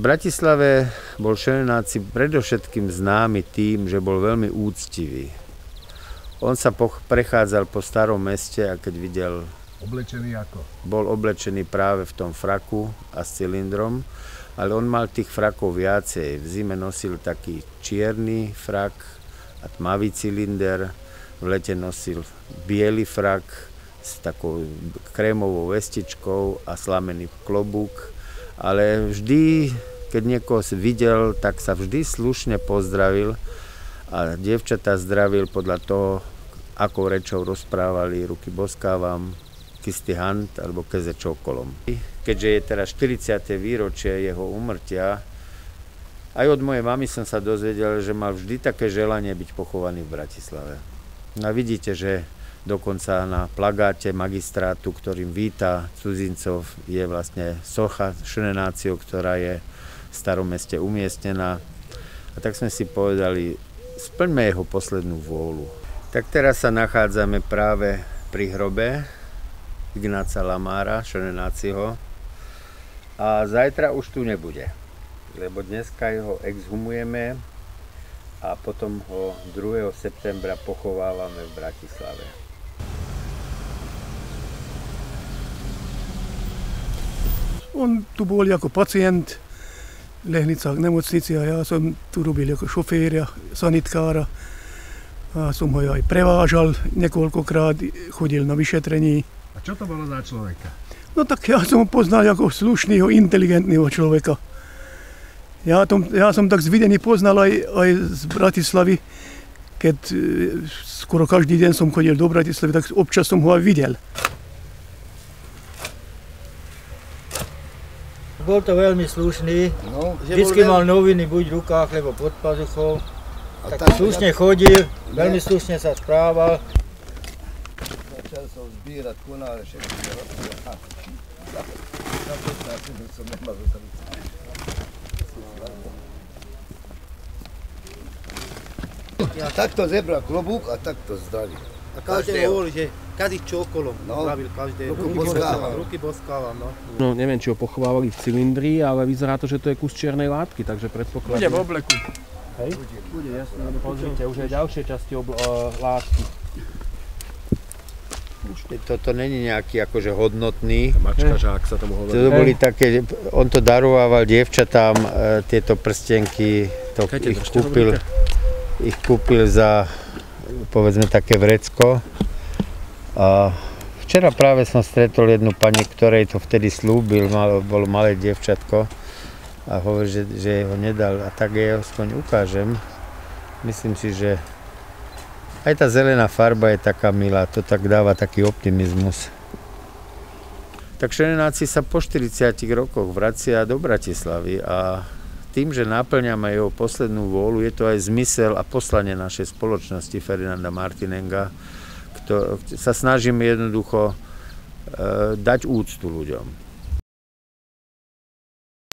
V Bratislave bol Šenenáci predovšetkým známy tým, že bol veľmi úctivý. On sa prechádzal po starom meste a keď videl... Oblečený ako? Bol oblečený práve v tom fraku a s cylindrom, ale on mal tých frakov viacej. V zime nosil taký čierny frak a tmavý cylinder, v lete nosil biely frak s takou krémovou vestičkou a slamený klobúk, ale vždy, keď niekoho videl, tak sa vždy slušne pozdravil a dievčatá zdravil podľa toho, akou rečou rozprávali: ruky boskávam, kisty hand alebo keze čokolom. Keďže je teraz 40. výročie jeho úmrtia, aj od mojej mamy som sa dozvedel, že mal vždy také želanie byť pochovaný v Bratislave. No a vidíte, že dokonca na plagáte magistrátu, ktorým víta cudzincov, je vlastne socha Šenenáciho, ktorá je v starom meste umiestnená. A tak sme si povedali, splňme jeho poslednú vôľu. Tak teraz sa nachádzame práve pri hrobe Ignáca Lamára, Šenenáciho. A zajtra už tu nebude, lebo dneska ho exhumujeme a potom ho 2. septembra pochovávame v Bratislave. On tu bol ako pacient v Lehnicách nemocnici a ja som tu robil ako šofér a sanitkára. A som ho aj prevážal niekoľkokrát, chodil na vyšetrení. A čo to bolo za človeka? No tak ja som ho poznal ako slušného, inteligentného človeka. Ja som tak z videní poznal aj z Bratislavy, keď skoro každý deň som chodil do Bratislavy, tak občas som ho aj videl. Bol to veľmi slušný, vždycky mal noviny buď v rukách, alebo pod pazuchou. Tak slušne chodil, veľmi slušne sa správal. Začal som zbírať konáre, všetky som nemal do srdca. Takto zebral klobúk a takto zdravil. A každému hovorí, že kadiť čokolom, zdravil každému. Ruky boskávam, no. No neviem, či ho pochovávali v cylindri, ale vyzerá to, že to je kus čiernej látky, takže predpokladám. Bude v obleku. Hej? Bude, jasne, lebo pozrite, už je ďalšie časti látky. Toto není nejaký akože hodnotný. Mačkažák sa tomu hovorí. To boli také, on to darovával dievčatám, tieto prstenky, ich kúpil za, povedzme, také vrecko. A včera práve som stretol jednu pani, ktorej to vtedy slúbil, bolo malé dievčatko a hovorí, že ho nedal, a tak jej aspoň ukážem. Myslím si, že aj tá zelená farba je taká milá, to tak dáva taký optimizmus. Tak Šenenáci sa po 40 rokoch vracia do Bratislavy a tým, že naplňame jeho poslednú vôľu, je to aj zmysel a poslanie našej spoločnosti Ferdinanda Martinenga, sa snažíme jednoducho dať úctu ľuďom.